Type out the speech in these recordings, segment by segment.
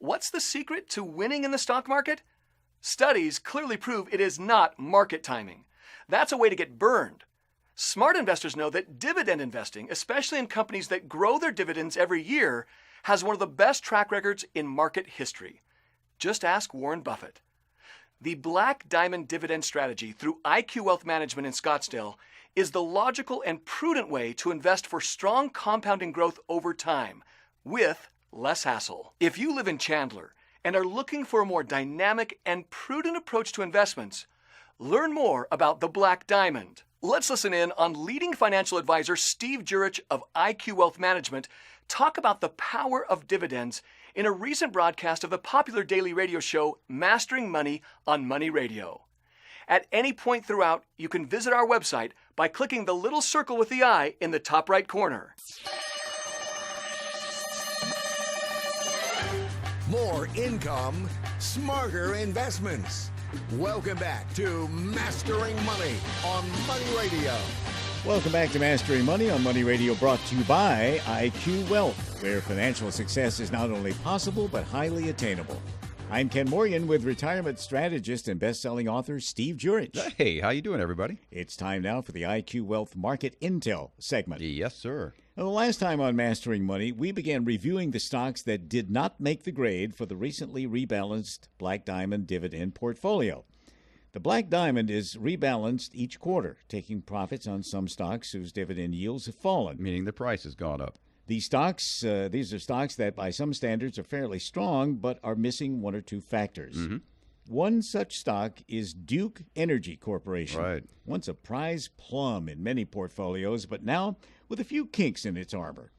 What's the secret to winning in the stock market? Studies clearly prove it is not market timing. That's a way to get burned. Smart investors know that dividend investing, especially in companies that grow their dividends every year, has one of the best track records in market history. Just ask Warren Buffett. The Black Diamond Dividend strategy through IQ Wealth Management in Scottsdale is the logical and prudent way to invest for strong compounding growth over time with less hassle. If you live in Chandler and are looking for a more dynamic and prudent approach to investments, learn more about the Black Diamond. Let's listen in on leading financial advisor Steve Jurich of IQ Wealth Management talk about the power of dividends in a recent broadcast of the popular daily radio show Mastering Money on Money Radio. At any point throughout, you can visit our website by clicking the little circle with the eye in the top right corner. More income, smarter investments. Welcome back to Mastering Money on Money Radio. Welcome back to Mastering Money on Money Radio, brought to you by IQ Wealth, where financial success is not only possible but highly attainable. I'm Ken Morgan with retirement strategist and best-selling author Steve Jur-itch. Hey, how you doing, everybody? It's time now for the IQ Wealth Market Intel segment. Yes, sir. Well, the last time on Mastering Money, we began reviewing the stocks that did not make the grade for the recently rebalanced Black Diamond Dividend portfolio. The Black Diamond is rebalanced each quarter, taking profits on some stocks whose dividend yields have fallen. Meaning the price has gone up. These are stocks that by some standards are fairly strong, but are missing one or two factors. Mm-hmm. One such stock is Duke Energy Corporation. Right. Once a prize plum in many portfolios, but now with a few kinks in its armor.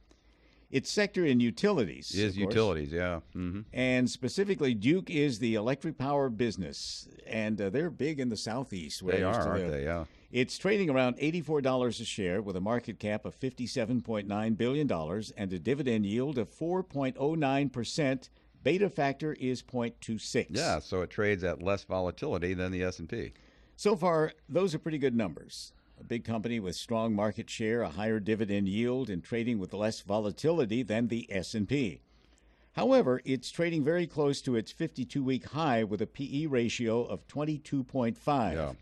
Its sector in utilities. It is utilities, yeah. Mm-hmm. And specifically, Duke is the electric power business, and they're big in the Southeast. They are, aren't they? Yeah. It's trading around $84 a share with a market cap of $57.9 billion and a dividend yield of 4.09%. Beta factor is 0.26. Yeah, so it trades at less volatility than the S&P. So far, those are pretty good numbers. A big company with strong market share, a higher dividend yield, and trading with less volatility than the S&P. However, it's trading very close to its 52-week high with a P/E ratio of 22.5. Yeah.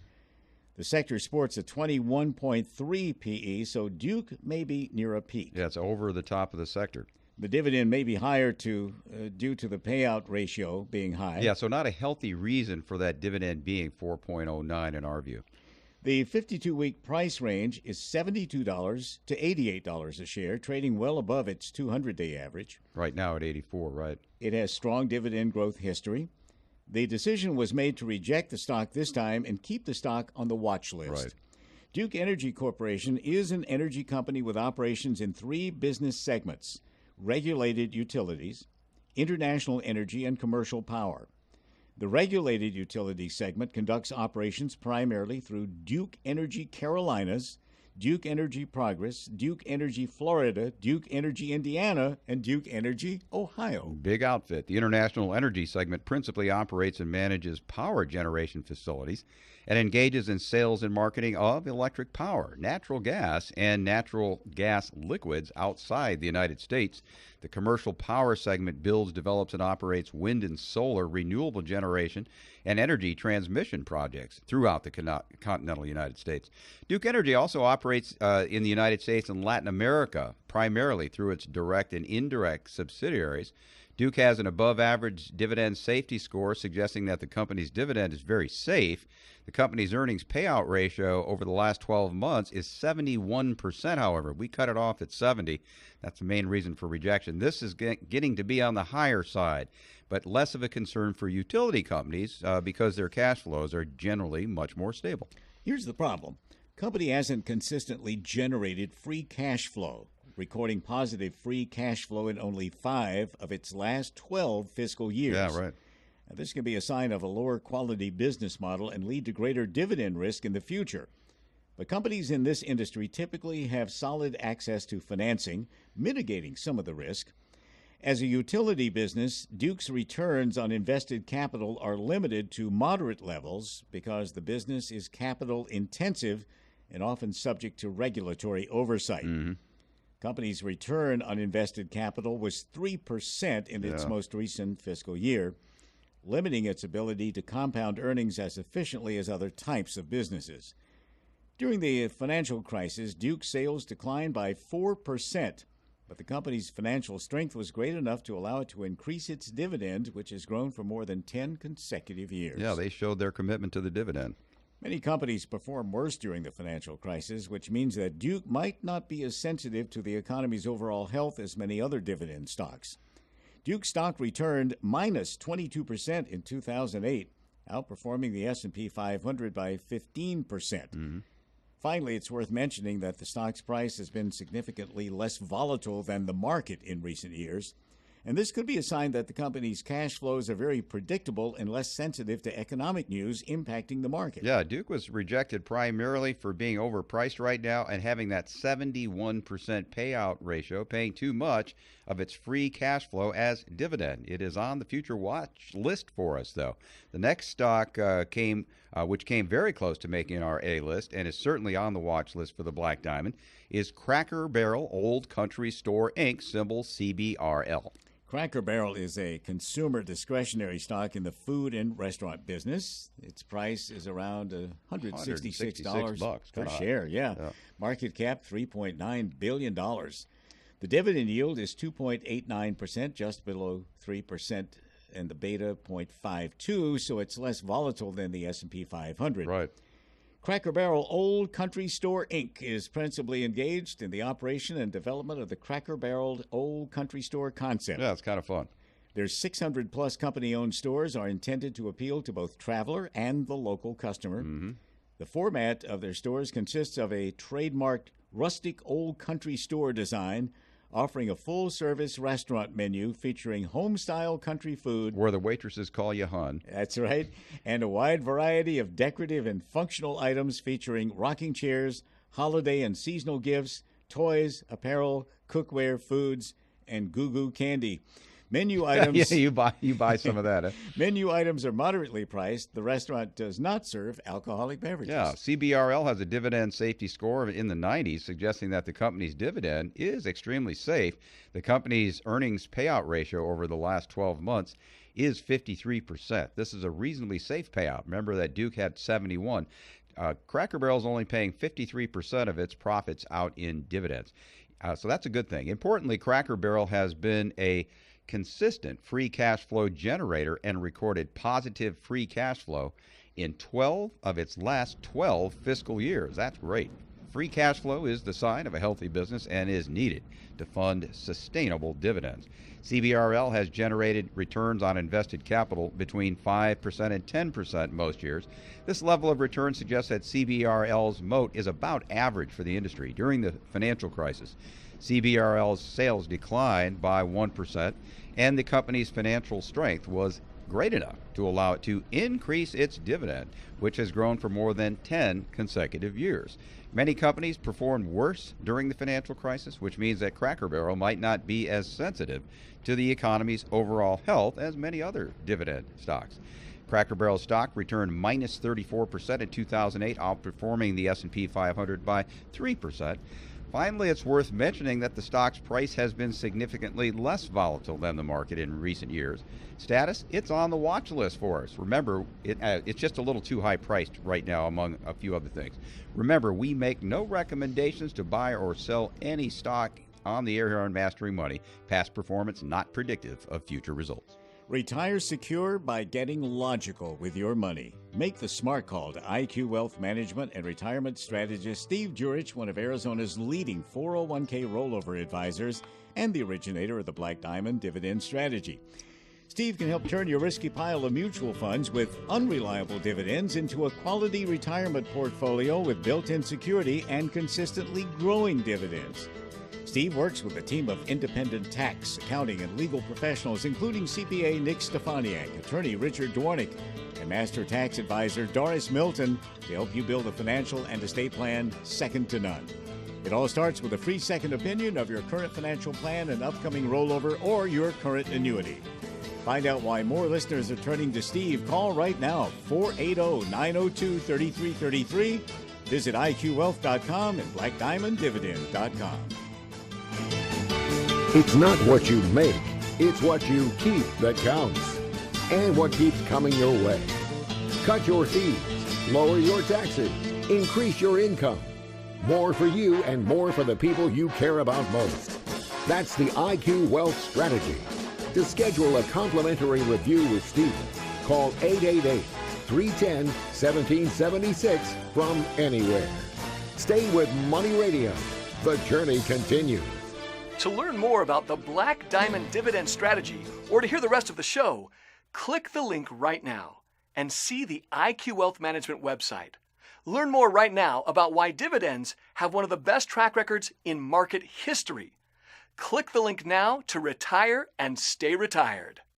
The sector sports a 21.3 P/E, so Duke may be near a peak. Yeah, it's over the top of the sector. The dividend may be higher due to the payout ratio being high. Yeah, so not a healthy reason for that dividend being 4.09 in our view. The 52-week price range is $72 to $88 a share, trading well above its 200-day average. Right now at 84, right. It has strong dividend growth history. The decision was made to reject the stock this time and keep the stock on the watch list. Right. Duke Energy Corporation is an energy company with operations in three business segments: regulated utilities, international energy, and commercial power. The regulated utility segment conducts operations primarily through Duke Energy Carolinas, Duke Energy Progress, Duke Energy Florida, Duke Energy Indiana, and Duke Energy Ohio. Big outfit. The international energy segment principally operates and manages power generation facilities and engages in sales and marketing of electric power, natural gas, and natural gas liquids outside the United States. The commercial power segment builds, develops, and operates wind and solar renewable generation and energy transmission projects throughout the continental United States. Duke Energy also operates in the United States and Latin America, primarily through its direct and indirect subsidiaries. Duke has an above-average dividend safety score, suggesting that the company's dividend is very safe. The company's earnings payout ratio over the last 12 months is 71%, however. We cut it off at 70. That's the main reason for rejection. This is getting to be on the higher side, but less of a concern for utility companies because their cash flows are generally much more stable. Here's the problem. Company hasn't consistently generated free cash flow, recording positive free cash flow in only 5 of its last 12 fiscal years. Yeah, right. Now, this can be a sign of a lower quality business model and lead to greater dividend risk in the future. But companies in this industry typically have solid access to financing, mitigating some of the risk. As a utility business, Duke's returns on invested capital are limited to moderate levels because the business is capital intensive and often subject to regulatory oversight. Mm-hmm. Company's return on invested capital was 3% in its most recent fiscal year, limiting its ability to compound earnings as efficiently as other types of businesses. During the financial crisis, Duke sales declined by 4%, but the company's financial strength was great enough to allow it to increase its dividend, which has grown for more than 10 consecutive years. Yeah, they showed their commitment to the dividend. Many companies performed worse during the financial crisis, which means that Duke might not be as sensitive to the economy's overall health as many other dividend stocks. Duke stock returned minus 22% in 2008, outperforming the S&P 500 by 15%. Mm-hmm. Finally, it's worth mentioning that the stock's price has been significantly less volatile than the market in recent years, and this could be a sign that the company's cash flows are very predictable and less sensitive to economic news impacting the market. Yeah, Duke was rejected primarily for being overpriced right now and having that 71% payout ratio, paying too much of its free cash flow as dividend. It is on the future watch list for us, though. The next stock which came very close to making our A list and is certainly on the watch list for the Black Diamond, is Cracker Barrel Old Country Store, Inc., symbol CBRL. Cracker Barrel is a consumer discretionary stock in the food and restaurant business. Its price is around $166 per share. Yeah. Market cap $3.9 billion. The dividend yield is 2.89%, just below 3%, and the beta 0.52, so it's less volatile than the S&P 500. Right. Cracker Barrel Old Country Store, Inc. is principally engaged in the operation and development of the Cracker Barrel Old Country Store concept. Yeah, it's kind of fun. Their 600-plus company-owned stores are intended to appeal to both traveler and the local customer. Mm-hmm. The format of their stores consists of a trademarked rustic old country store design, offering a full-service restaurant menu featuring home-style country food. Where the waitresses call you hon. That's right. And a wide variety of decorative and functional items featuring rocking chairs, holiday and seasonal gifts, toys, apparel, cookware, foods, and goo-goo candy. Menu items. Yeah, you buy some of that. Huh? Menu items are moderately priced. The restaurant does not serve alcoholic beverages. Yeah, CBRL has a dividend safety score in the 90s, suggesting that the company's dividend is extremely safe. The company's earnings payout ratio over the last 12 months is 53%. This is a reasonably safe payout. Remember that Duke had 71. Cracker Barrel is only paying 53% of its profits out in dividends. So that's a good thing. Importantly, Cracker Barrel has been a consistent free cash flow generator and recorded positive free cash flow in 12 of its last 12 fiscal years. That's great. Free cash flow is the sign of a healthy business and is needed to fund sustainable dividends. CBRL has generated returns on invested capital between 5% and 10% most years. This level of return suggests that CBRL's moat is about average for the industry. During the financial crisis, CBRL's sales declined by 1%, and the company's financial strength was great enough to allow it to increase its dividend, which has grown for more than 10 consecutive years. Many companies performed worse during the financial crisis, which means that Cracker Barrel might not be as sensitive to the economy's overall health as many other dividend stocks. Cracker Barrel stock returned minus 34% in 2008, outperforming the S&P 500 by 3%. Finally, it's worth mentioning that the stock's price has been significantly less volatile than the market in recent years. Status, it's on the watch list for us. Remember, it's just a little too high priced right now, among a few other things. Remember, we make no recommendations to buy or sell any stock on the air here on Mastering Money. Past performance not predictive of future results. Retire secure by getting logical with your money. Make the smart call to IQ Wealth Management and retirement strategist Steve Jur-itch, one of Arizona's leading 401k rollover advisors and the originator of the Black Diamond Dividend strategy. Steve can help turn your risky pile of mutual funds with unreliable dividends into a quality retirement portfolio with built-in security and consistently growing dividends. Steve works with a team of independent tax, accounting, and legal professionals, including CPA Nick Stefaniak, attorney Richard Dwarnick, and master tax advisor Doris Milton to help you build a financial and estate plan second to none. It all starts with a free second opinion of your current financial plan and upcoming rollover or your current annuity. Find out why more listeners are turning to Steve. Call right now, 480-902-3333. Visit IQWealth.com and BlackDiamondDividend.com. It's not what you make, it's what you keep that counts. And what keeps coming your way. Cut your fees, lower your taxes, increase your income. More for you and more for the people you care about most. That's the IQ Wealth Strategy. To schedule a complimentary review with Steve, call 888-310-1776 from anywhere. Stay with Money Radio. The journey continues. To learn more about the Black Diamond Dividend strategy or to hear the rest of the show, click the link right now and see the IQ Wealth Management website. Learn more right now about why dividends have one of the best track records in market history. Click the link now to retire and stay retired.